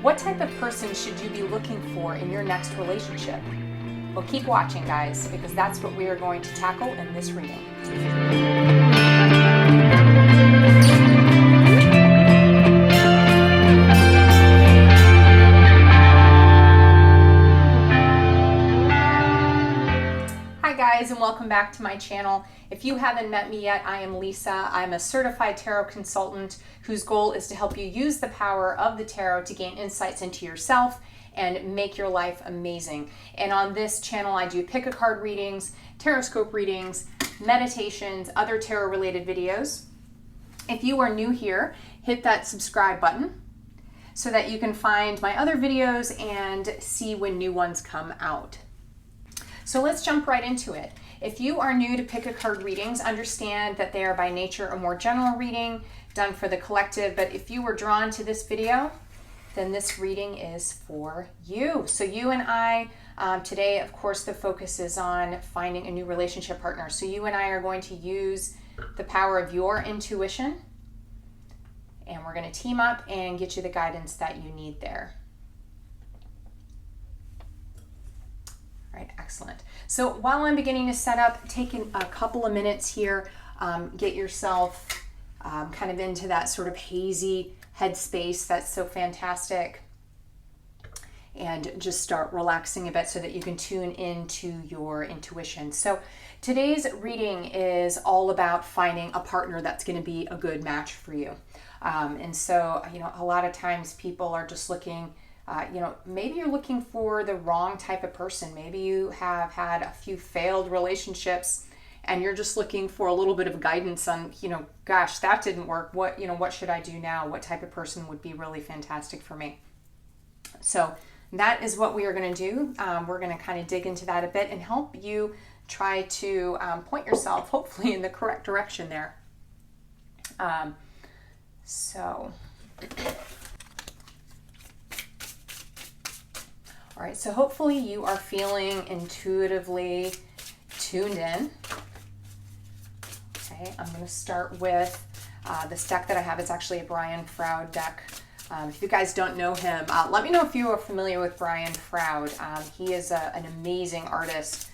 What type of person should you be looking for in your next relationship? Well, keep watching, guys, because that's what we are going to tackle in this reading. Hi guys, and welcome back to my channel. If you haven't met me yet, I am Leesa. I'm a certified tarot consultant whose goal is to help you use the power of the tarot to gain insights into yourself and make your life amazing. And on this channel, I do pick a card readings, tarotscope readings, meditations, other tarot related videos. If you are new here, hit that subscribe button so that you can find my other videos and see when new ones come out. So let's jump right into it. If you are new to pick a card readings, understand that they are by nature a more general reading done for the collective, but if you were drawn to this video, then this reading is for you. So you and I, today, of course, the focus is on finding a new relationship partner. So you and I are going to use the power of your intuition, and we're going to team up and get you the guidance that you need there. All right, excellent. So while I'm beginning to set up, taking a couple of minutes here, get yourself kind of into that sort of hazy headspace that's so fantastic, and just start relaxing a bit so that you can tune into your intuition. So today's reading is all about finding a partner that's going to be a good match for you. And so, a lot of times people are just looking, maybe you're looking for the wrong type of person. Maybe you have had a few failed relationships and you're just looking for a little bit of guidance on, gosh, that didn't work. What should I do now? What type of person would be really fantastic for me? So that is what we are going to do. We're going to kind of dig into that a bit and help you try to point yourself, hopefully, in the correct direction there. All right, so hopefully you are feeling intuitively tuned in. Okay, I'm going to start with this deck that I have. It's actually a Brian Froud deck. If you guys don't know him, let me know if you are familiar with Brian Froud. He is an amazing artist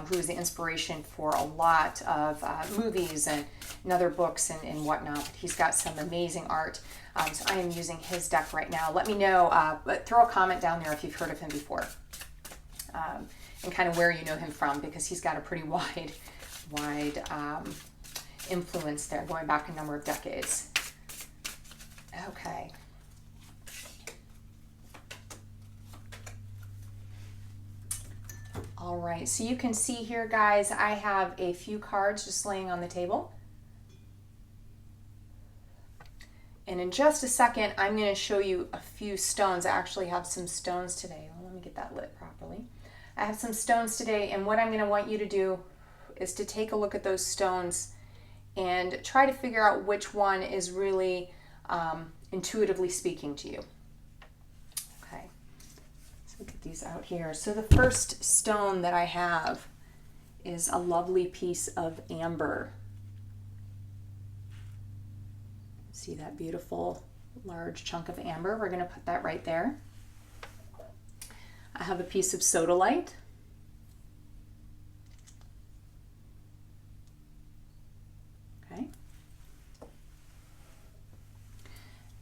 who is the inspiration for a lot of movies and other books and whatnot. He's got some amazing art. So I am using his deck right now. Let me know, but throw a comment down there if you've heard of him before, and kind of where you know him from, because he's got a pretty wide influence there, going back a number of decades. Okay. All right, so you can see here, guys, I have a few cards just laying on the table. And in just a second, I'm going to show you a few stones. I actually have some stones today. Well, let me get that lit properly. I have some stones today, and what I'm going to want you to do is to take a look at those stones and try to figure out which one is really intuitively speaking to you. Okay, let's get these out here. So the first stone that I have is a lovely piece of amber. See that beautiful large chunk of amber? We're going to put that right there. I have a piece of Sodalite. Okay.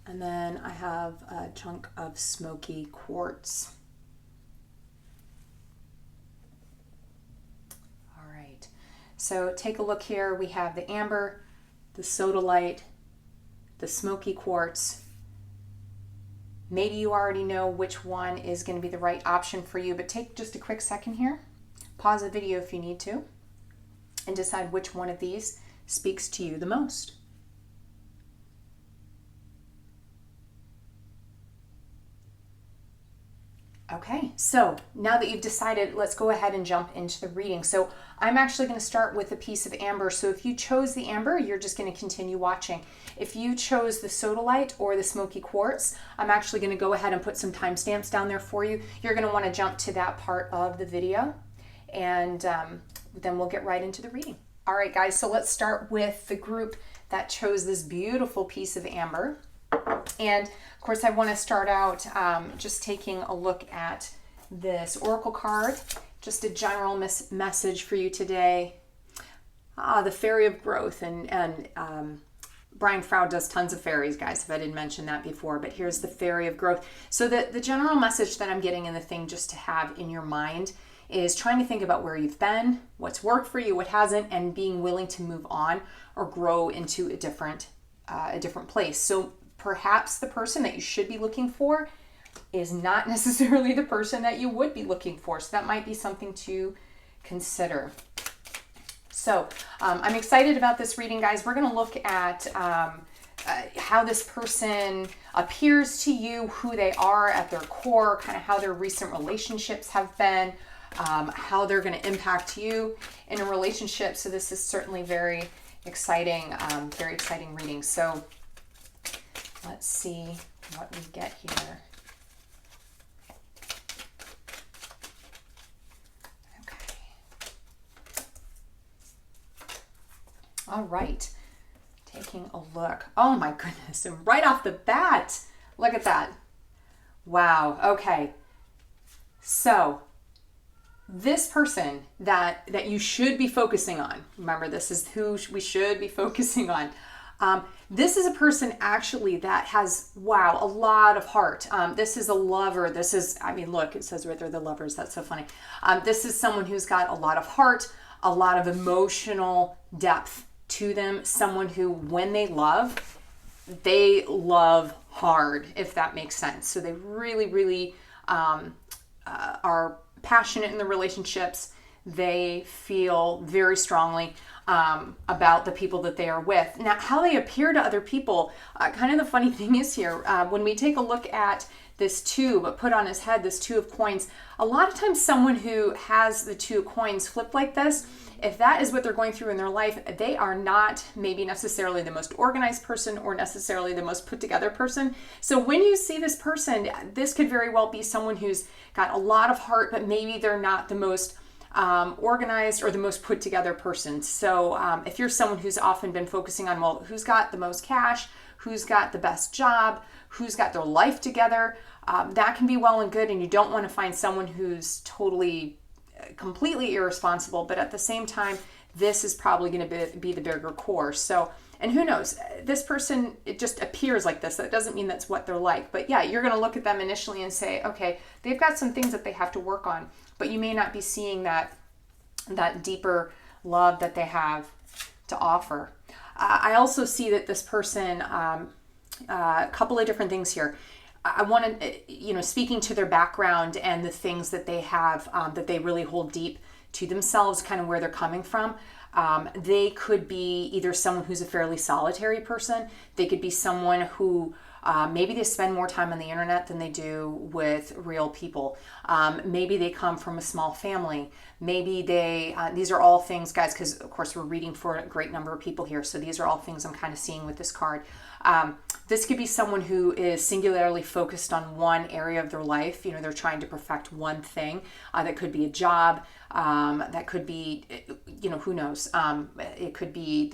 And then I have a chunk of Smoky Quartz. All right. So take a look here. We have the amber, the Sodalite, the Smoky Quartz. Maybe you already know which one is going to be the right option for you, but take just a quick second here. Pause the video if you need to, and decide which one of these speaks to you the most. Okay, so now that you've decided, let's go ahead and jump into the reading. So I'm actually going to start with a piece of amber. So if you chose the amber, you're just going to continue watching. If you chose the Sodalite or the Smoky Quartz, I'm actually going to go ahead and put some timestamps down there for you. You're going to want to jump to that part of the video, and then we'll get right into the reading. All right, guys, so let's start with the group that chose this beautiful piece of amber. And of course, I want to start out just taking a look at this oracle card, just a general message for you today. The fairy of growth, and Brian Froud does tons of fairies, guys, if I didn't mention that before, but here's the fairy of growth. So the general message that I'm getting in the thing just to have in your mind is trying to think about where you've been, what's worked for you, what hasn't, and being willing to move on or grow into a different place. So perhaps the person that you should be looking for is not necessarily the person that you would be looking for. So that might be something to consider. So I'm excited about this reading, guys. We're going to look at how this person appears to you, who they are at their core, kind of how their recent relationships have been, how they're going to impact you in a relationship. So this is certainly very exciting reading. So let's see what we get here. Okay. All right. Taking a look. Oh my goodness. And right off the bat, look at that. Wow. Okay. So this person that you should be focusing on, remember, this is who we should be focusing on. This is a person actually that has, wow, a lot of heart. This is a lover. This is, I mean, look, it says right there, the lovers. That's so funny. This is someone who's got a lot of heart, a lot of emotional depth to them. Someone who, when they love hard, if that makes sense. So they really, really are passionate in the relationships. They feel very strongly about the people that they are with. Now, how they appear to other people, kind of the funny thing is here, when we take a look at this tube put on his head, this two of coins, a lot of times someone who has the two of coins flipped like this, if that is what they're going through in their life, they are not maybe necessarily the most organized person or necessarily the most put together person. So when you see this person, this could very well be someone who's got a lot of heart, but maybe they're not the most organized or the most put together person. So if you're someone who's often been focusing on, well, who's got the most cash, who's got the best job, who's got their life together, that can be well and good. And you don't want to find someone who's completely irresponsible, but at the same time, this is probably going to be the bigger core. So, and who knows, this person, it just appears like this. That doesn't mean that's what they're like. But yeah, you're going to look at them initially and say, okay, they've got some things that they have to work on, but you may not be seeing that deeper love that they have to offer. I also see that this person, a couple of different things here. I want to, speaking to their background and the things that they have, that they really hold deep to themselves, kind of where they're coming from. They could be either someone who's a fairly solitary person. They could be someone who maybe they spend more time on the internet than they do with real people. Maybe they come from a small family. Maybe these are all things, guys, because of course we're reading for a great number of people here. So these are all things I'm kind of seeing with this card. This could be someone who is singularly focused on one area of their life. They're trying to perfect one thing. That could be a job. That could be, who knows? It could be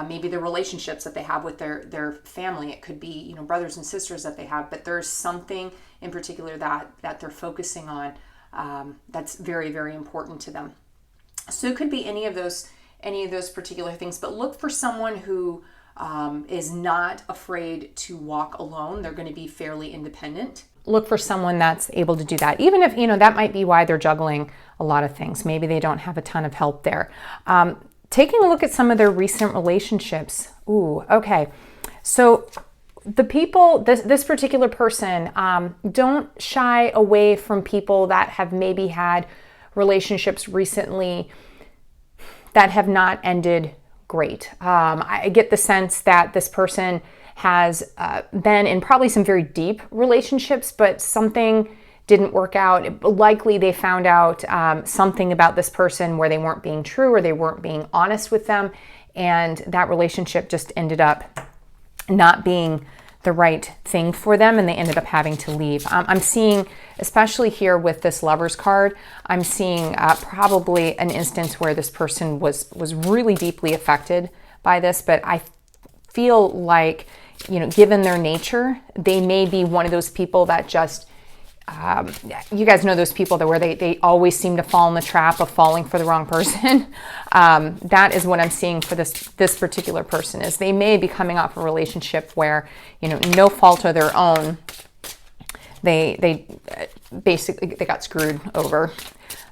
maybe the relationships that they have with their family. It could be, brothers and sisters that they have. But there's something in particular that they're focusing on that's very, very important to them. So it could be any of those particular things. But look for someone who is not afraid to walk alone. They're going to be fairly independent. Look for someone that's able to do that. Even if, that might be why they're juggling a lot of things. Maybe they don't have a ton of help there. Taking a look at some of their recent relationships. Ooh, okay. So the people, this particular person, don't shy away from people that have maybe had relationships recently that have not ended great. I get the sense that this person has been in probably some very deep relationships, but something didn't work out. Likely they found out something about this person where they weren't being true or they weren't being honest with them, and that relationship just ended up not being the right thing for them, and they ended up having to leave. I'm seeing, especially here with this Lovers card, I'm seeing probably an instance where this person was really deeply affected by this, but I feel like given their nature, they may be one of those people that just, you guys know those people that where they always seem to fall in the trap of falling for the wrong person. That is what I'm seeing for this particular person, is they may be coming off a relationship where, no fault of their own, they basically got screwed over,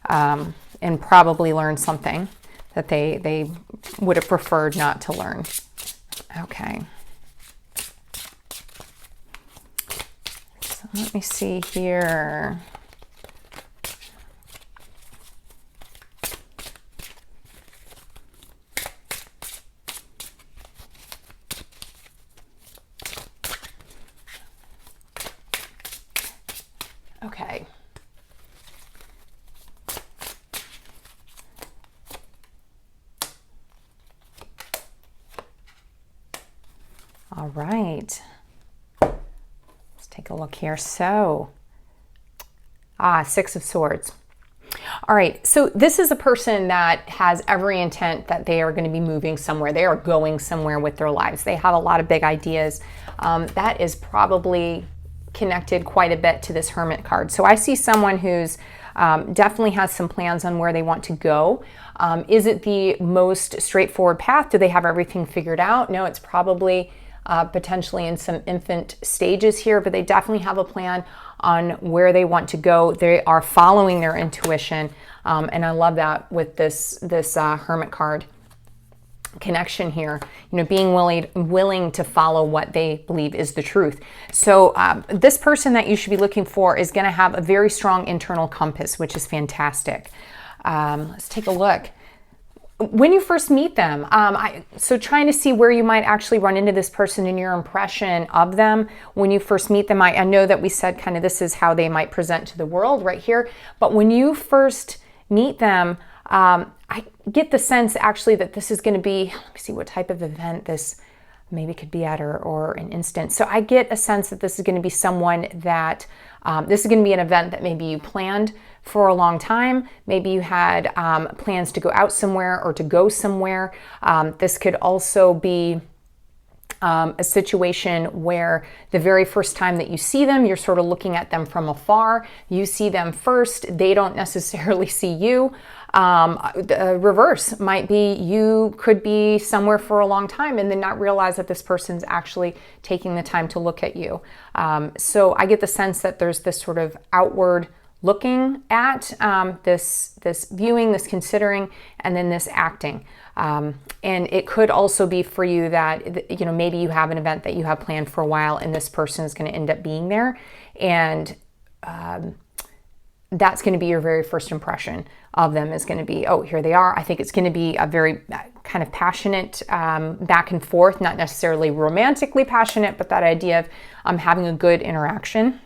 and probably learned something that they would have preferred not to learn. Okay. So let me see here. Okay. All right. Let's take a look here. So, Six of Swords. All right, so this is a person that has every intent that they are going to be moving somewhere. They are going somewhere with their lives. They have a lot of big ideas. That is probably connected quite a bit to this Hermit card. So I see someone who's definitely has some plans on where they want to go. Is it the most straightforward path? Do they have everything figured out? No, it's probably potentially in some infant stages here, but they definitely have a plan on where they want to go. They are following their intuition, and I love that with this Hermit card connection here. Being willing to follow what they believe is the truth. So this person that you should be looking for is going to have a very strong internal compass, which is fantastic. Let's take a look. When you first meet them, so trying to see where you might actually run into this person and your impression of them when you first meet them. I know that we said kind of this is how they might present to the world right here, but when you first meet them, I get the sense actually that this is going to be, let me see what type of event this maybe could be at, or an instance. So I get a sense that this is going to be someone that, this is going to be an event that maybe you planned for a long time. Maybe you had plans to go out somewhere or to go somewhere. This could also be a situation where the very first time that you see them, you're sort of looking at them from afar. You see them first, they don't necessarily see you. The reverse might be you could be somewhere for a long time and then not realize that this person's actually taking the time to look at you. So I get the sense that there's this sort of outward looking at, this viewing, this considering, and then this acting. And it could also be for you that, maybe you have an event that you have planned for a while and this person is going to end up being there. And that's going to be your very first impression of them, is going to be, oh, here they are. I think it's going to be a very kind of passionate back and forth, not necessarily romantically passionate, but that idea of having a good interaction.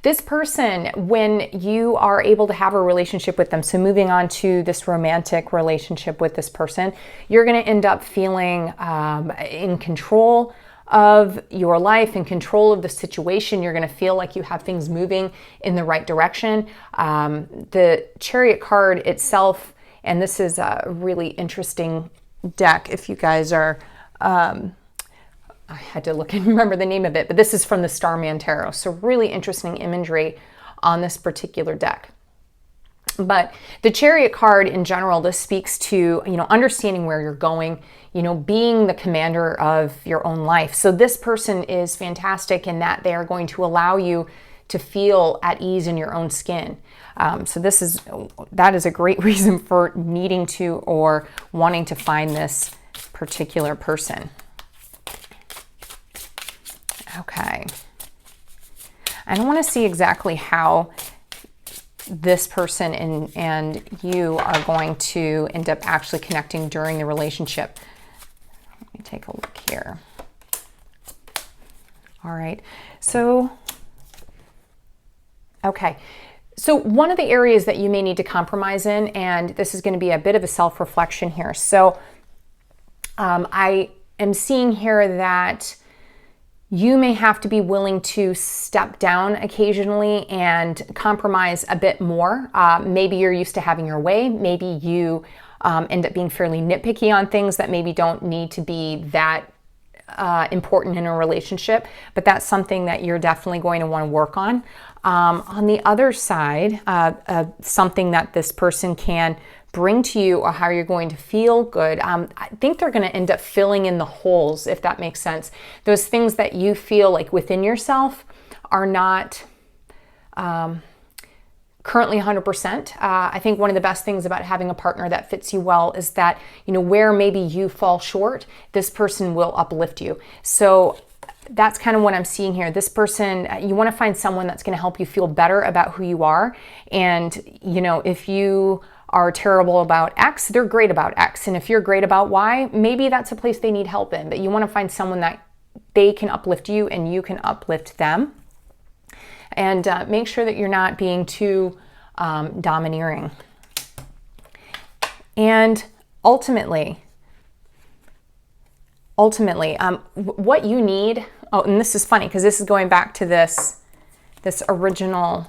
This person, when you are able to have a relationship with them, so moving on to this romantic relationship with this person, you're going to end up feeling in control of your life, in control of the situation. You're going to feel like you have things moving in the right direction. The Chariot card itself, and this is a really interesting deck if you guys are... I had to look and remember the name of it, but this is from the Starman Tarot. So really interesting imagery on this particular deck. But the Chariot card in general, this speaks to, understanding where you're going, being the commander of your own life. So this person is fantastic in that they are going to allow you to feel at ease in your own skin. So that is a great reason for needing to or wanting to find this particular person. Okay. I want to see exactly how this person and you are going to end up actually connecting during the relationship. Let me take a look here. All right. So, okay. So one of the areas that you may need to compromise in, and this is going to be a bit of a self-reflection here. So I am seeing here that you may have to be willing to step down occasionally and compromise a bit more. Maybe you're used to having your way. Maybe you end up being fairly nitpicky on things that maybe don't need to be that important in a relationship, but that's something that you're definitely going to want to work on. On the other side, something that this person can bring to you, or how you're going to feel good, I think they're going to end up filling in the holes, if that makes sense. Those things that you feel like within yourself are not currently 100%. I think one of the best things about having a partner that fits you well is that, where maybe you fall short, this person will uplift you. So that's kind of what I'm seeing here. This person, you want to find someone that's going to help you feel better about who you are. And, if you are terrible about X, they're great about X. And if you're great about Y, maybe that's a place they need help in. But you want to find someone that they can uplift you and you can uplift them. And make sure that you're not being too domineering. And ultimately, what you need, and this is funny because this is going back to this original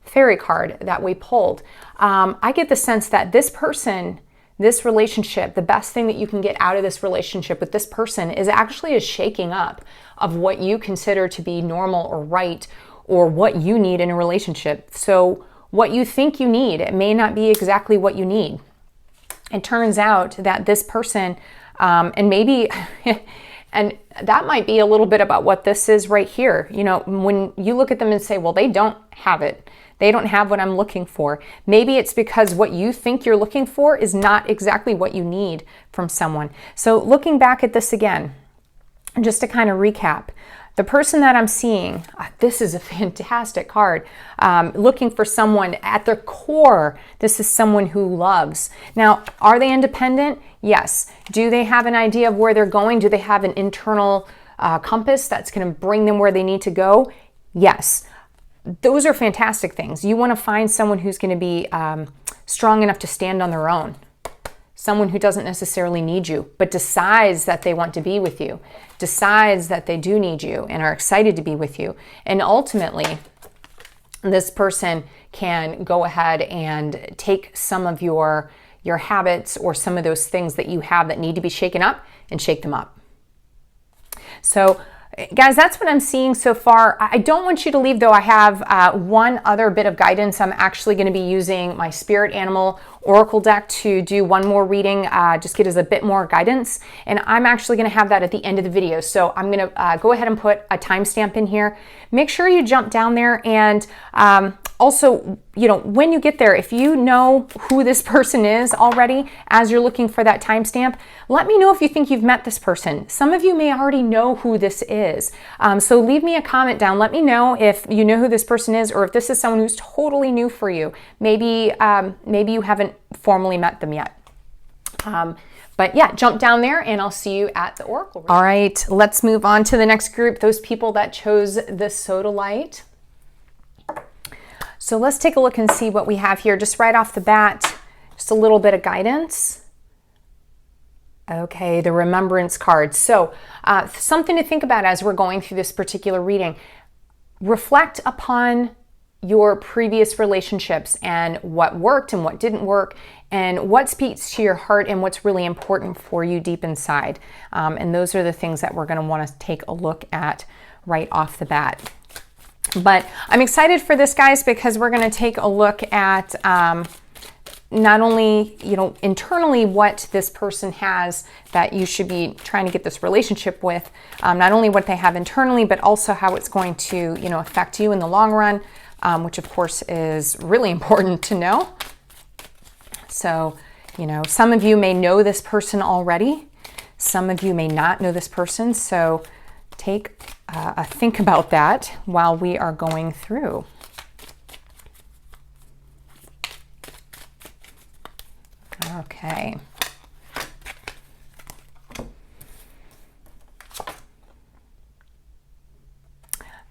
fairy card that we pulled. I get the sense that this person, this relationship, the best thing that you can get out of this relationship with this person is actually a shaking up of what you consider to be normal or right, or what you need in a relationship. So what you think you need, it may not be exactly what you need. It turns out that this person, and maybe, and that might be a little bit about what this is right here. When you look at them and say, well, they don't have it. They don't have what I'm looking for. Maybe it's because what you think you're looking for is not exactly what you need from someone. So looking back at this again, just to kind of recap, the person that I'm seeing, this is a fantastic card. Looking for someone at their core, this is someone who loves. Now, are they independent? Yes. Do they have an idea of where they're going? Do they have an internal compass that's going to bring them where they need to go? Yes. Those are fantastic things. You want to find someone who's going to be strong enough to stand on their own. Someone who doesn't necessarily need you, but decides that they want to be with you, decides that they do need you and are excited to be with you. And ultimately, this person can go ahead and take some of your habits or some of those things that you have that need to be shaken up and shake them up. So guys, that's what I'm seeing so far. I don't want you to leave though. I have one other bit of guidance. I'm actually going to be using my Spirit Animal Oracle deck to do one more reading, just get us a bit more guidance. And I'm actually going to have that at the end of the video. So I'm going to go ahead and put a timestamp in here. Make sure you jump down there, and also, when you get there, if you know who this person is already as you're looking for that timestamp, let me know if you think you've met this person. Some of you may already know who this is. So leave me a comment down. Let me know if you know who this person is, or if this is someone who's totally new for you. Maybe you haven't formally met them yet. But yeah, jump down there and I'll see you at the Oracle room. All right, let's move on to the next group, those people that chose the Sodalite. So let's take a look and see what we have here. Just right off the bat, just a little bit of guidance. Okay, the Remembrance card. So something to think about as we're going through this particular reading. Reflect upon your previous relationships and what worked and what didn't work, and what speaks to your heart and what's really important for you deep inside. And those are the things that we're going to want to take a look at right off the bat. But I'm excited for this, guys, because we're going to take a look at not only, internally what this person has that you should be trying to get this relationship with, not only what they have internally, but also how it's going to, affect you in the long run, which of course is really important to know. So, some of you may know this person already. Some of you may not know this person. So take a think about that while we are going through. Okay.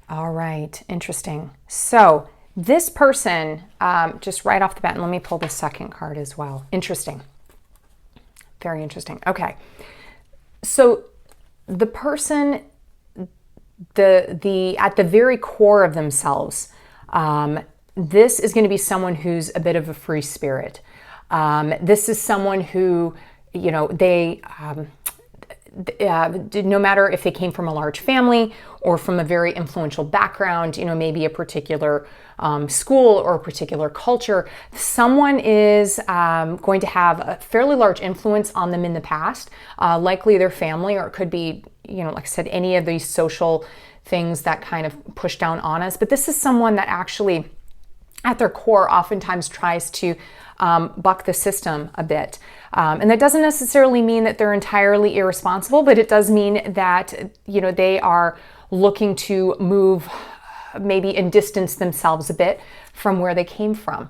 All right, interesting. So this person, just right off the bat, and let me pull the second card as well. Interesting. Very interesting. Okay. So the person, at the very core of themselves, this is going to be someone who's a bit of a free spirit. This is someone who, you know, no matter if they came from a large family or from a very influential background, you know, maybe a particular school or a particular culture, someone is going to have a fairly large influence on them in the past, likely their family, or it could be, you know, like I said, any of these social things that kind of push down on us. But this is someone that actually, at their core, oftentimes tries to buck the system a bit. And that doesn't necessarily mean that they're entirely irresponsible, but it does mean that, you know, they are looking to move maybe and distance themselves a bit from where they came from.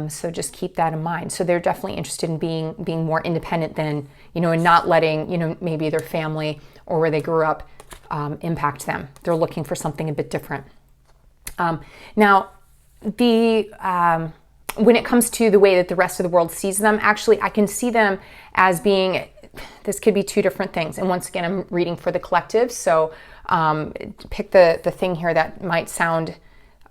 So just keep that in mind. So they're definitely interested in being more independent than, you know, and not letting, you know, maybe their family or where they grew up impact them. They're looking for something a bit different. Now, when it comes to the way that the rest of the world sees them, actually, I can see them as being, this could be two different things. And once again, I'm reading for the collective. So pick the thing here that might sound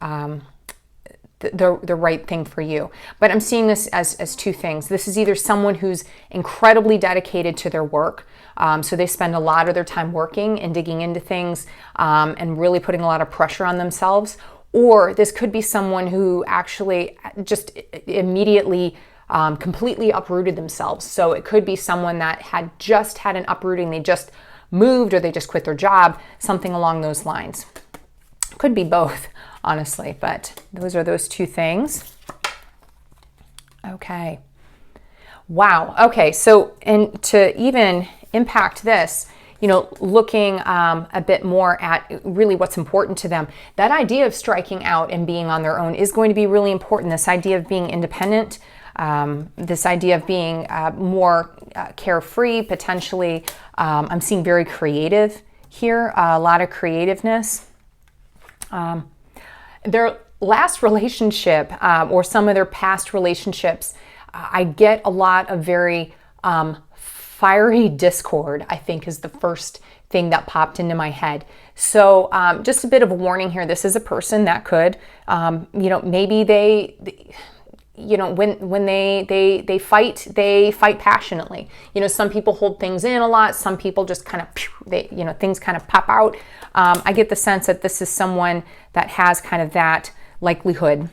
the right thing for you. But I'm seeing this as two things. This is either someone who's incredibly dedicated to their work. So they spend a lot of their time working and digging into things and really putting a lot of pressure on themselves. Or this could be someone who actually just immediately completely uprooted themselves. So it could be someone that had just had an uprooting, they just moved or they just quit their job, something along those lines. Could be both, honestly, but those are those two things. Okay. Wow. Okay. So, and to even impact this, you know, looking a bit more at really what's important to them, that idea of striking out and being on their own is going to be really important. This idea of being independent, this idea of being more carefree, potentially. I'm seeing very creative here, a lot of creativeness. Their last relationship or some of their past relationships, I get a lot of very fiery discord, I think, is the first thing that popped into my head. So just a bit of a warning here. This is a person that could, you know, maybe they you know, when they fight passionately. You know, some people hold things in a lot. Some people just kind of, you know, things kind of pop out. I get the sense that this is someone that has kind of that likelihood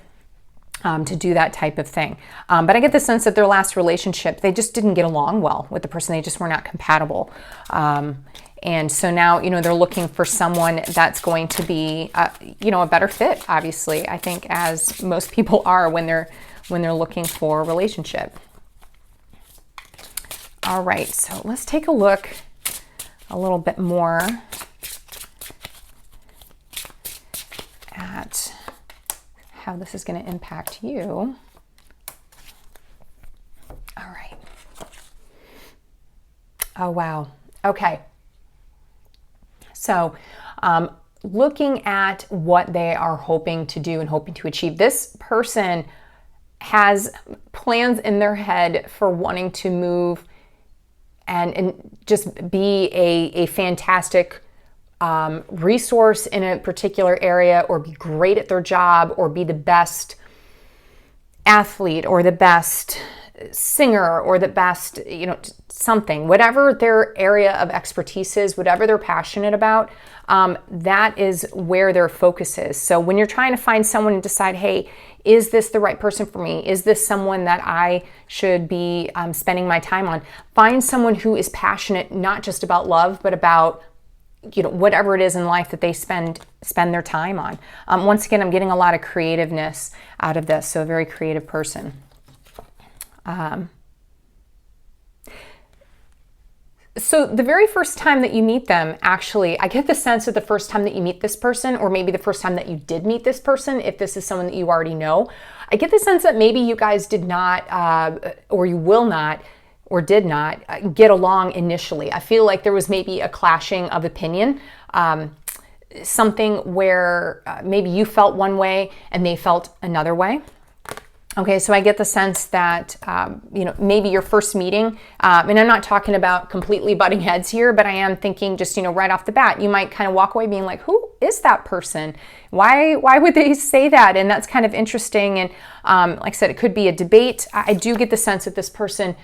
to do that type of thing. But I get the sense that their last relationship, they just didn't get along well with the person. They just were not compatible. And so now, you know, they're looking for someone that's going to be, you know, a better fit, obviously, I think, as most people are when they're looking for a relationship. All right, so let's take a look a little bit more at how this is going to impact you. All right. Oh, wow. Okay. So, looking at what they are hoping to do and hoping to achieve, this person has plans in their head for wanting to move and just be a fantastic resource in a particular area, or be great at their job, or be the best athlete, or the best singer, or the best, you know, something, whatever their area of expertise is, whatever they're passionate about, that is where their focus is. So when you're trying to find someone and decide, hey, is this the right person for me? Is this someone that I should be spending my time on? Find someone who is passionate, not just about love, but about, you know, whatever it is in life that they spend their time on. Once again, I'm getting a lot of creativeness out of this, so a very creative person. So the very first time that you meet them, actually, I get the sense that the first time that you meet this person, or maybe the first time that you did meet this person, if this is someone that you already know, I get the sense that maybe you guys did not, or you will not, or did not get along initially. I feel like there was maybe a clashing of opinion, something where maybe you felt one way and they felt another way. Okay, so I get the sense that, you know, maybe your first meeting, and I'm not talking about completely butting heads here, but I am thinking just, you know, right off the bat, you might kind of walk away being like, who is that person? Why would they say that? And that's kind of interesting. And like I said, it could be a debate. I do get the sense that this person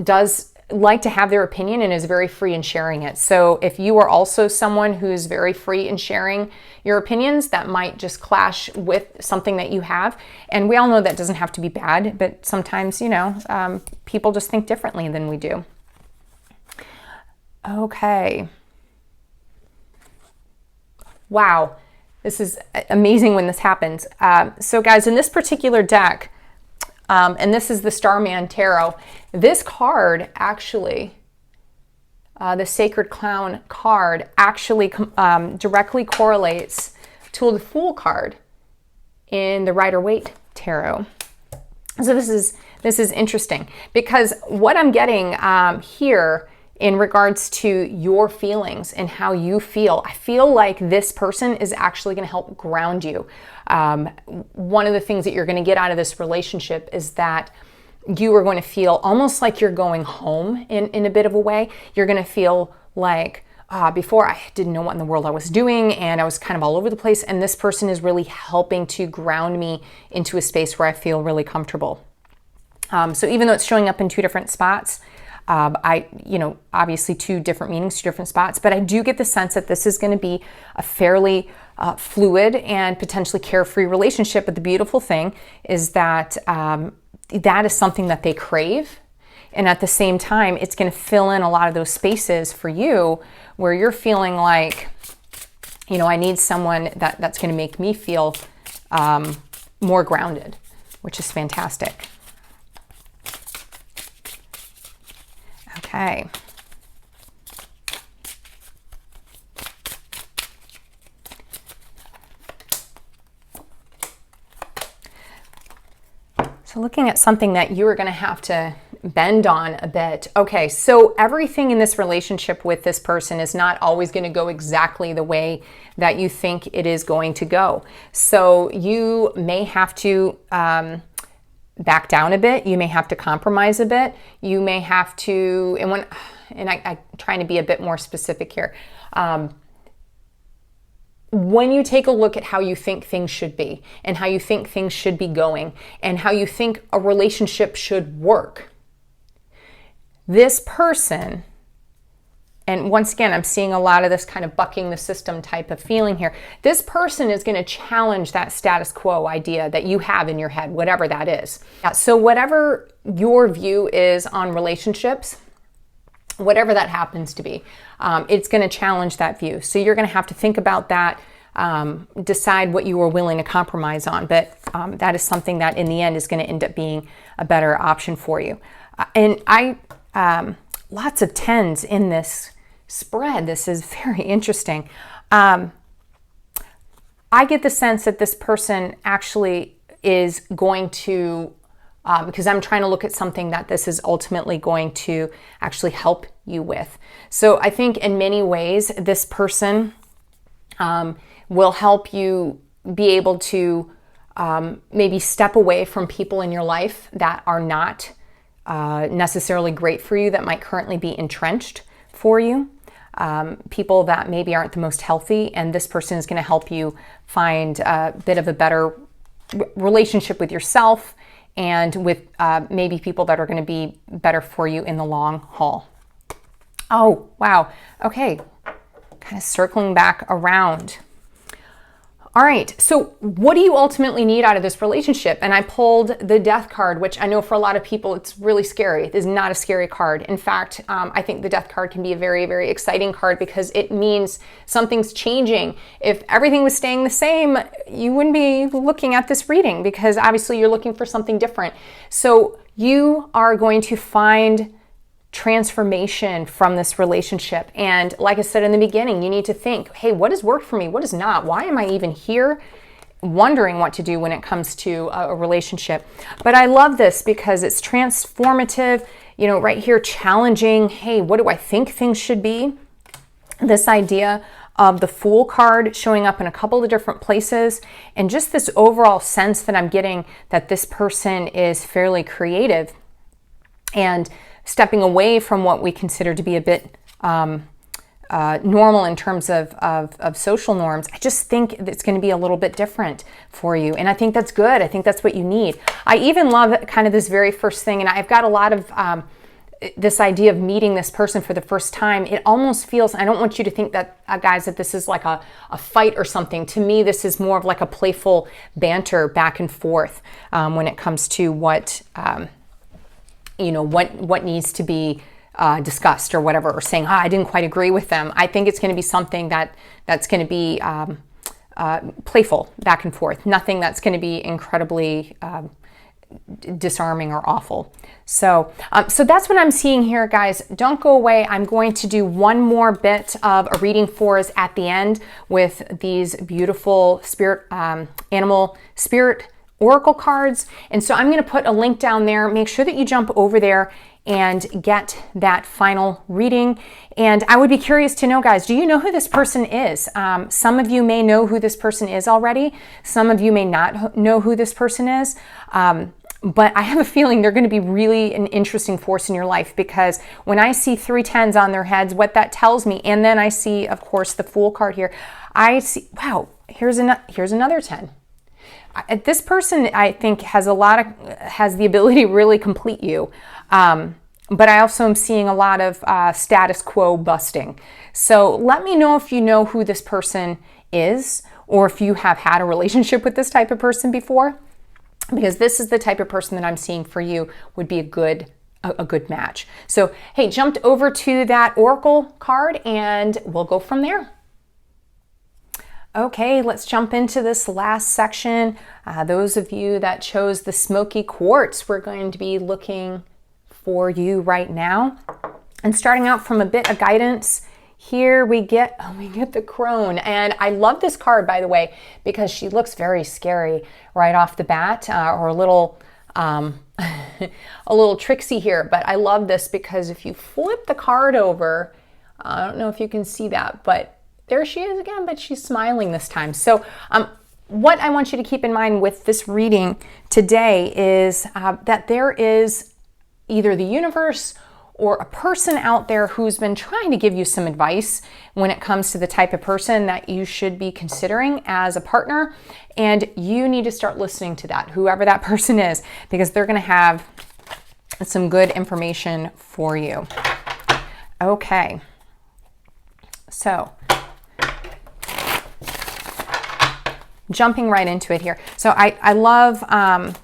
does like to have their opinion and is very free in sharing it. So if you are also someone who's very free in sharing your opinions, that might just clash with something that you have. And we all know that doesn't have to be bad, but sometimes, you know, people just think differently than we do. Okay. Wow. This is amazing when this happens. So guys, in this particular deck, and this is the Starman Tarot, this card actually, the Sacred Clown card, actually directly correlates to the Fool card in the Rider-Waite Tarot. So this is interesting, because what I'm getting here in regards to your feelings and how you feel, I feel like this person is actually going to help ground you. One of the things that you're going to get out of this relationship is that you are going to feel almost like you're going home in a bit of a way. You're going to feel like, before I didn't know what in the world I was doing and I was kind of all over the place, and this person is really helping to ground me into a space where I feel really comfortable. So even though it's showing up in two different spots, obviously two different meanings, two different spots, but I do get the sense that this is going to be a fairly fluid and potentially carefree relationship. But the beautiful thing is that that is something that they crave. And at the same time, it's going to fill in a lot of those spaces for you where you're feeling like, you know, I need someone that's going to make me feel more grounded, which is fantastic. Okay. So looking at something that you are going to have to bend on a bit. Okay, so everything in this relationship with this person is not always going to go exactly the way that you think it is going to go. So you may have to back down a bit. You may have to compromise a bit. You may have to, and I'm trying to be a bit more specific here. When you take a look at how you think things should be and how you think things should be going and how you think a relationship should work, this person, and once again, I'm seeing a lot of this kind of bucking the system type of feeling here. This person is going to challenge that status quo idea that you have in your head, whatever that is. So whatever your view is on relationships, whatever that happens to be, it's going to challenge that view. So you're going to have to think about that, decide what you are willing to compromise on. But that is something that in the end is going to end up being a better option for you. And lots of 10s in this spread. This is very interesting. I get the sense that this person actually is going to, because I'm trying to look at something that this is ultimately going to actually help you with. So I think in many ways, this person will help you be able to maybe step away from people in your life that are not necessarily great for you, that might currently be entrenched for you. People that maybe aren't the most healthy, and this person is going to help you find a bit of a better relationship with yourself and with maybe people that are going to be better for you in the long haul. Oh, wow. Okay. Kind of circling back around. All right, so what do you ultimately need out of this relationship? And I pulled the Death card, which I know for a lot of people, it's really scary. It is not a scary card. In fact, I think the Death card can be a very, very exciting card because it means something's changing. If everything was staying the same, you wouldn't be looking at this reading because obviously you're looking for something different. So you are going to find transformation from this relationship. And like I said in the beginning, you need to think, hey, what has worked for me? What has not? Why am I even here? Wondering what to do when it comes to a relationship. But I love this because it's transformative, you know, right here, challenging. Hey, what do I think things should be? This idea of the Fool card showing up in a couple of different places, and just this overall sense that I'm getting that this person is fairly creative and stepping away from what we consider to be a bit normal in terms of social norms. I just think it's going to be a little bit different for you. And I think that's good. I think that's what you need. I even love kind of this very first thing. And I've got a lot of this idea of meeting this person for the first time. It almost feels, I don't want you to think that, guys, that this is like a fight or something. To me, this is more of like a playful banter back and forth when it comes to what, what needs to be discussed or whatever, or saying, I didn't quite agree with them. I think it's going to be something that's going to be playful back and forth. Nothing that's going to be incredibly disarming or awful. So that's what I'm seeing here, guys. Don't go away. I'm going to do one more bit of a reading for us at the end with these beautiful animal spirit oracle cards. And so I'm going to put a link down there. Make sure that you jump over there and get that final reading. And I would be curious to know, guys, do you know who this person is? Some of you may know who this person is already. Some of you may not know who this person is. But I have a feeling they're going to be really an interesting force in your life, because when I see 3 10s on their heads, what that tells me, and then I see, of course, the Fool card here, I see, wow, here's another 10. This person, I think, has the ability to really complete you. But I also am seeing a lot of status quo busting. So let me know if you know who this person is, or if you have had a relationship with this type of person before, because this is the type of person that I'm seeing for you would be a good match. So, hey, jumped over to that Oracle card and we'll go from there. Okay, let's jump into this last section. Those of you that chose the Smoky Quartz, we're going to be looking for you right now. And starting out from a bit of guidance, here we get the crone. And I love this card, by the way, because she looks very scary right off the bat, or a little tricksy here. But I love this because if you flip the card over, I don't know if you can see that, but there she is again, but she's smiling this time. So what I want you to keep in mind with this reading today is that there is either the universe or a person out there who's been trying to give you some advice when it comes to the type of person that you should be considering as a partner. And you need to start listening to that, whoever that person is, because they're going to have some good information for you. Okay. So, jumping right into it here. So I love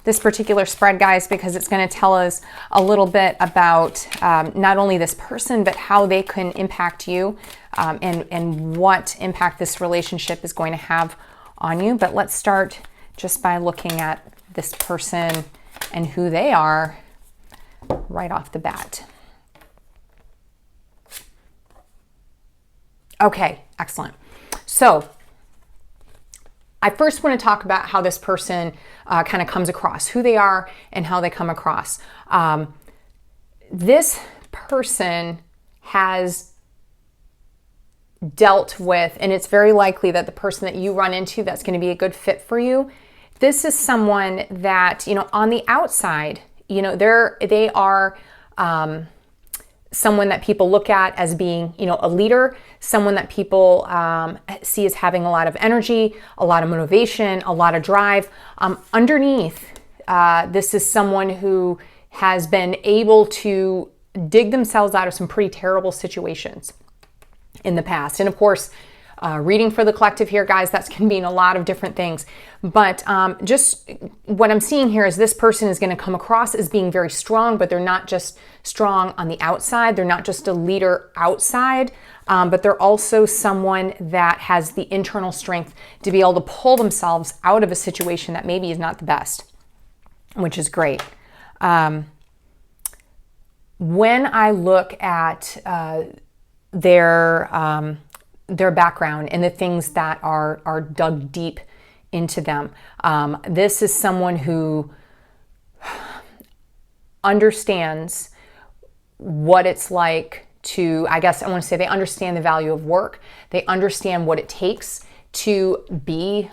this particular spread, guys, because it's going to tell us a little bit about not only this person, but how they can impact you, and what impact this relationship is going to have on you. But let's start just by looking at this person and who they are right off the bat. Okay, excellent. So I first want to talk about how this person kind of comes across, who they are and how they come across. This person has dealt with, and it's very likely that the person that you run into that's going to be a good fit for you, this is someone that, on the outside, they are someone that people look at as being, a leader, someone that people see as having a lot of energy, a lot of motivation, a lot of drive. Underneath, this is someone who has been able to dig themselves out of some pretty terrible situations in the past. And of course, reading for the collective here, guys, that's going to mean a lot of different things. But just what I'm seeing here is this person is going to come across as being very strong, but they're not just strong on the outside. They're not just a leader outside, but they're also someone that has the internal strength to be able to pull themselves out of a situation that maybe is not the best, which is great. When I look at their background and the things that are dug deep into them, this is someone who understands what it's like to, I guess I want to say, they understand the value of work. They understand what it takes to be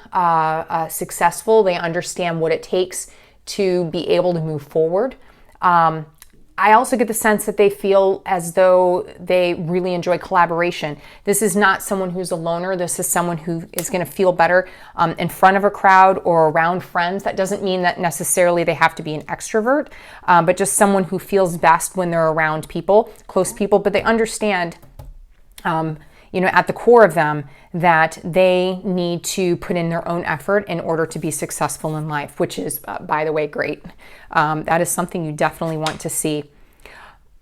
successful. They understand what it takes to be able to move forward. I also get the sense that they feel as though they really enjoy collaboration. This is not someone who's a loner. This is someone who is going to feel better in front of a crowd or around friends. That doesn't mean that necessarily they have to be an extrovert, but just someone who feels best when they're around people, close people, but they understand at the core of them that they need to put in their own effort in order to be successful in life, which is, by the way, great. That is something you definitely want to see.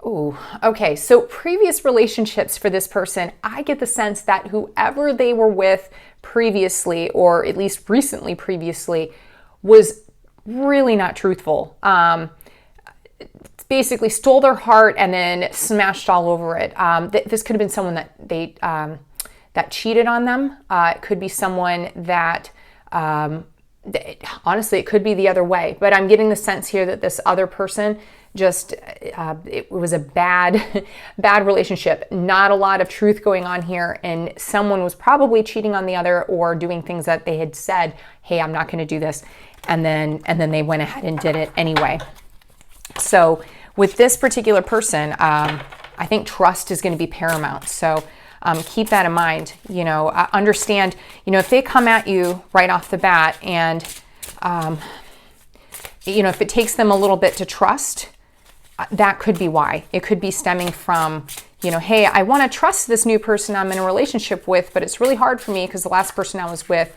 Oh, okay. So previous relationships for this person, I get the sense that whoever they were with previously, or at least recently previously, was really not truthful. Basically stole their heart and then smashed all over it. This could have been someone that cheated on them. It could be someone that, honestly, it could be the other way. But I'm getting the sense here that this other person just, it was a bad relationship. Not a lot of truth going on here. And someone was probably cheating on the other or doing things that they had said, hey, I'm not going to do this. And then they went ahead and did it anyway. So with this particular person, I think trust is going to be paramount. So keep that in mind. Understand, if they come at you right off the bat and, if it takes them a little bit to trust, that could be why. It could be stemming from, hey, I want to trust this new person I'm in a relationship with, but it's really hard for me because the last person I was with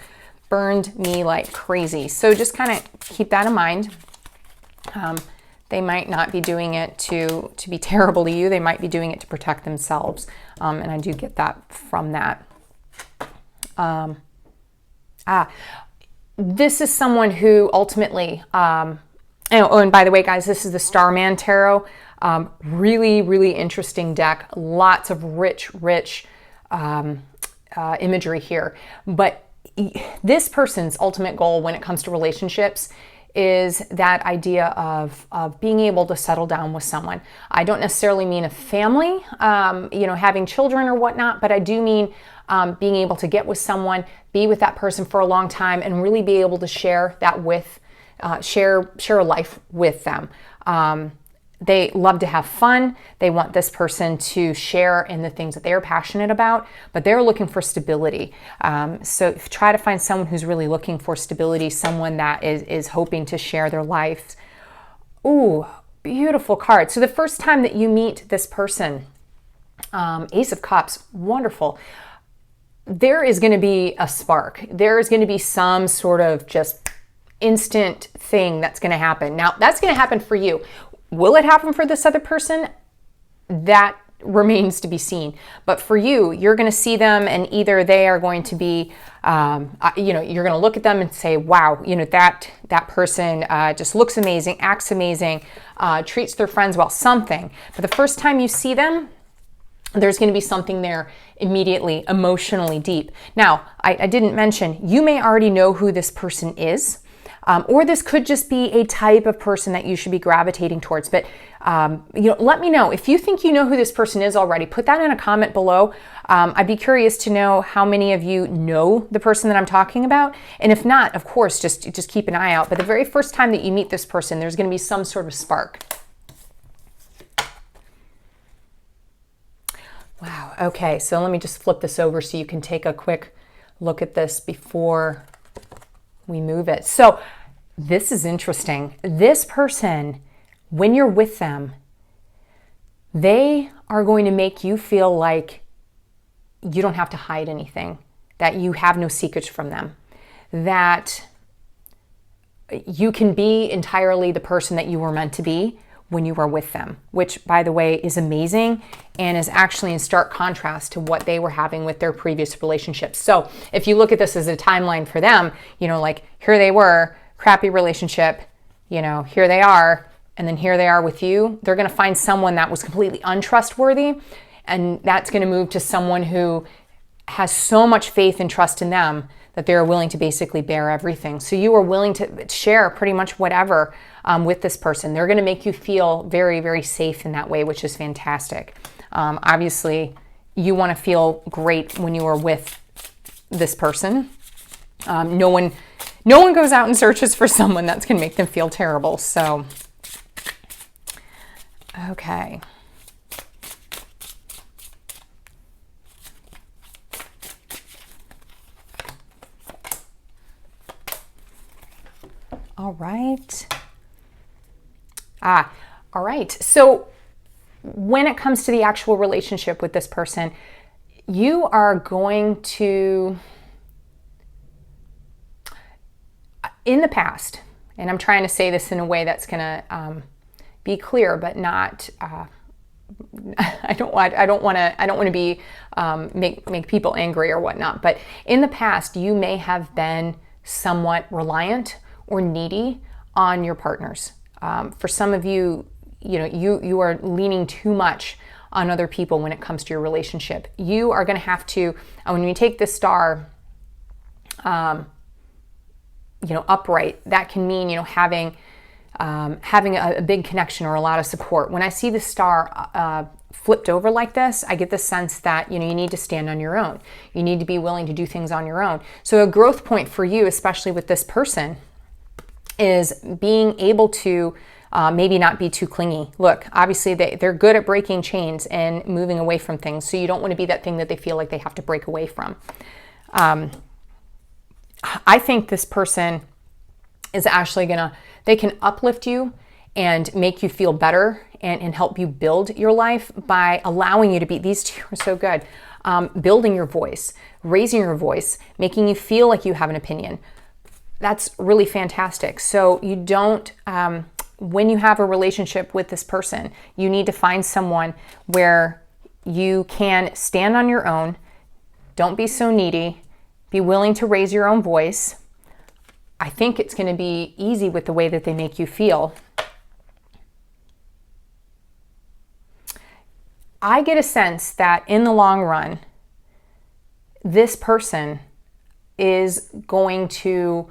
burned me like crazy. So just kind of keep that in mind. They might not be doing it to be terrible to you. They might be doing it to protect themselves. And I do get that from that. This is someone who ultimately, and by the way, guys, this is the Starman Tarot. Really, really interesting deck. Lots of rich imagery here. But this person's ultimate goal when it comes to relationships is that idea of being able to settle down with someone. I don't necessarily mean a family, having children or whatnot, but I do mean being able to get with someone, be with that person for a long time, and really be able to share that with, share a life with them. They love to have fun. They want this person to share in the things that they're passionate about, but they're looking for stability. So try to find someone who's really looking for stability, someone that is hoping to share their life. Ooh, beautiful card. So the first time that you meet this person, Ace of Cups, wonderful. There is going to be a spark. There is going to be some sort of just instant thing that's going to happen. Now, that's going to happen for you. Will it happen for this other person? That remains to be seen. But for you, you're going to see them and either they are going to be, you're going to look at them and say, wow, that person just looks amazing, acts amazing, treats their friends well, something. But the first time you see them, there's going to be something there immediately, emotionally deep. Now, I didn't mention, you may already know who this person is. Or this could just be a type of person that you should be gravitating towards. But, let me know. If you think you know who this person is already, put that in a comment below. I'd be curious to know how many of you know the person that I'm talking about. And if not, of course, just keep an eye out. But the very first time that you meet this person, there's going to be some sort of spark. Wow. Okay. So let me just flip this over so you can take a quick look at this before we move it. So this is interesting. This person, when you're with them, they are going to make you feel like you don't have to hide anything, that you have no secrets from them, that you can be entirely the person that you were meant to be when you were with them, which, by the way, is amazing and is actually in stark contrast to what they were having with their previous relationships. So if you look at this as a timeline for them, like here they were, crappy relationship, here they are, and then here they are with you. They're going to find someone that was completely untrustworthy, and that's going to move to someone who has so much faith and trust in them that they're willing to basically bear everything. So you are willing to share pretty much whatever with this person. They're going to make you feel very, very safe in that way, which is fantastic. Obviously, you want to feel great when you are with this person. No one goes out and searches for someone that's going to make them feel terrible. So, Okay. All right. All right. So when it comes to the actual relationship with this person, you are going to, in the past, and I'm trying to say this in a way that's going to be clear, but not, I don't want to be, make people angry or whatnot. But in the past, you may have been somewhat reliant or needy on your partners. For some of you, you are leaning too much on other people when it comes to your relationship. You are going to have to, when you take this star, upright, that can mean, having a big connection or a lot of support. When I see the star flipped over like this, I get the sense that, you need to stand on your own. You need to be willing to do things on your own. So a growth point for you, especially with this person, is being able to maybe not be too clingy. Look, obviously they're good at breaking chains and moving away from things. So you don't want to be that thing that they feel like they have to break away from. I think this person is actually they can uplift you and make you feel better and help you build your life by allowing you to be, these two are so good, building your voice, raising your voice, making you feel like you have an opinion. That's really fantastic. So you don't, when you have a relationship with this person, you need to find someone where you can stand on your own, don't be so needy, be willing to raise your own voice. I think it's going to be easy with the way that they make you feel. I get a sense that in the long run, this person is going to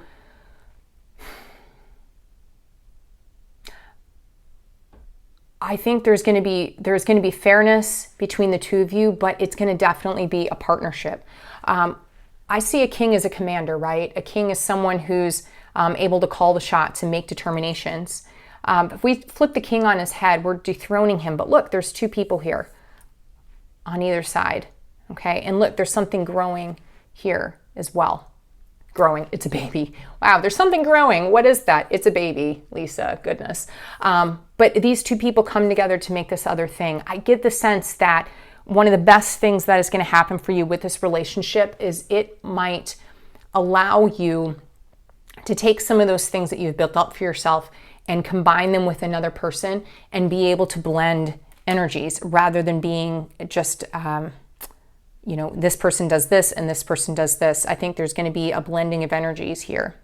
I think there's going to be fairness between the two of you, but it's going to definitely be a partnership. I see a king as a commander, right? A king is someone who's able to call the shots and make determinations. If we flip the king on his head, we're dethroning him. But look, there's two people here on either side, okay? And look, there's something growing here as well. Growing, it's a baby. Wow, there's something growing. What is that? It's a baby, Leesa, goodness. But these two people come together to make this other thing. I get the sense that one of the best things that is going to happen for you with this relationship is it might allow you to take some of those things that you've built up for yourself and combine them with another person and be able to blend energies rather than being just, this person does this and this person does this. I think there's going to be a blending of energies here.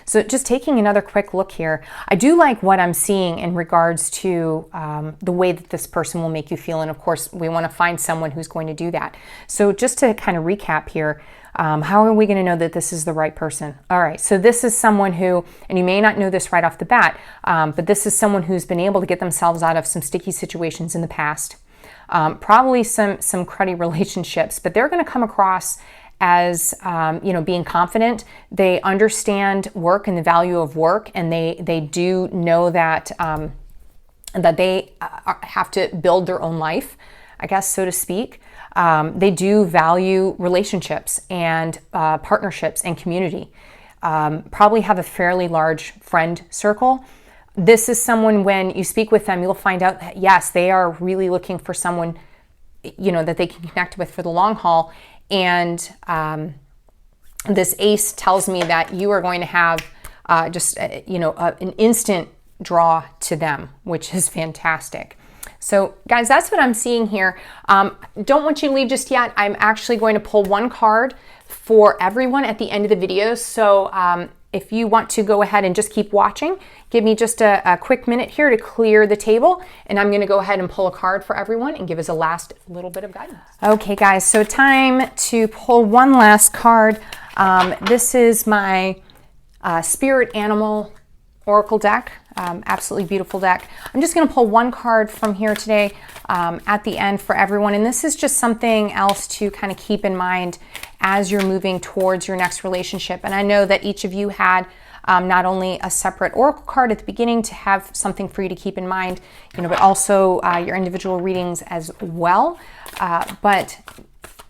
So just taking another quick look here, I do like what I'm seeing in regards to the way that this person will make you feel. And of course, we want to find someone who's going to do that. So just to kind of recap here, how are we going to know that this is the right person? All right, so this is someone who, and you may not know this right off the bat, but this is someone who's been able to get themselves out of some sticky situations in the past. Probably some cruddy relationships, but they're going to come across as being confident. They understand work and the value of work, and they do know that that they have to build their own life, I guess, so to speak. They do value relationships and partnerships and community. Probably have a fairly large friend circle. This is someone, when you speak with them, you'll find out that yes, they are really looking for someone, that they can connect with for the long haul. And this ace tells me that you are going to have an instant draw to them, which is fantastic. So guys, that's what I'm seeing here. Don't want you to leave just yet. I'm actually going to pull one card for everyone at the end of the video. So if you want to go ahead and just keep watching, give me just a quick minute here to clear the table, and I'm going to go ahead and pull a card for everyone and give us a last little bit of guidance. Okay guys, so time to pull one last card. This is my Spirit Animal Oracle deck. Absolutely beautiful deck. I'm just going to pull one card from here today at the end for everyone, and this is just something else to kind of keep in mind as you're moving towards your next relationship. And I know that each of you had not only a separate oracle card at the beginning to have something for you to keep in mind, but also your individual readings as well. But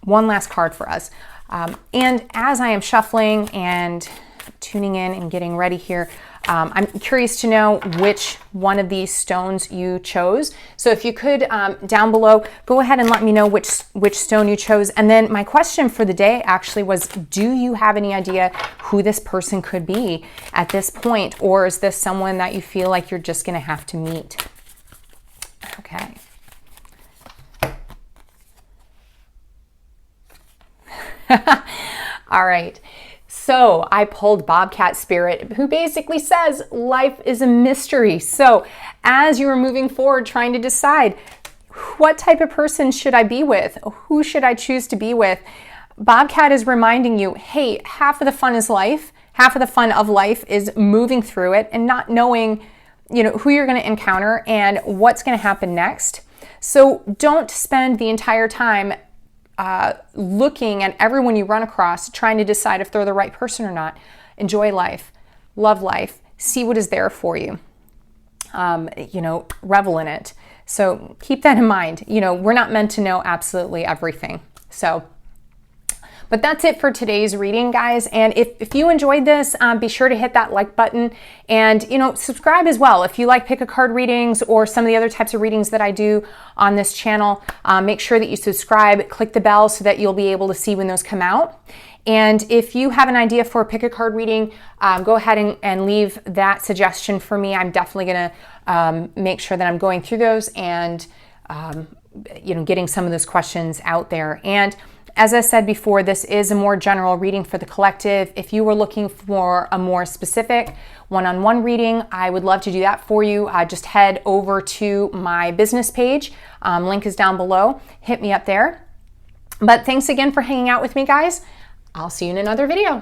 one last card for us. And as I am shuffling and tuning in and getting ready here, I'm curious to know which one of these stones you chose. So if you could, down below, go ahead and let me know which stone you chose. And then my question for the day actually was, do you have any idea who this person could be at this point? Or is this someone that you feel like you're just going to have to meet? Okay. All right. So I pulled Bobcat Spirit, who basically says life is a mystery. So as you are moving forward, trying to decide what type of person should I be with? Who should I choose to be with? Bobcat is reminding you, hey, half of the fun is life. Half of the fun of life is moving through it and not knowing, who you're going to encounter and what's going to happen next. So don't spend the entire time looking at everyone you run across, trying to decide if they're the right person or not. Enjoy life, love life, see what is there for you, revel in it. So keep that in mind. We're not meant to know absolutely everything. But that's it for today's reading, guys. And if you enjoyed this, be sure to hit that like button and, subscribe as well. If you like pick a card readings or some of the other types of readings that I do on this channel, make sure that you subscribe, click the bell so that you'll be able to see when those come out. And if you have an idea for a pick a card reading, go ahead and leave that suggestion for me. I'm definitely going to make sure that I'm going through those and, getting some of those questions out there. And as I said before, this is a more general reading for the collective. If you were looking for a more specific one-on-one reading, I would love to do that for you. Just head over to my business page. Link is down below. Hit me up there. But thanks again for hanging out with me, guys. I'll see you in another video.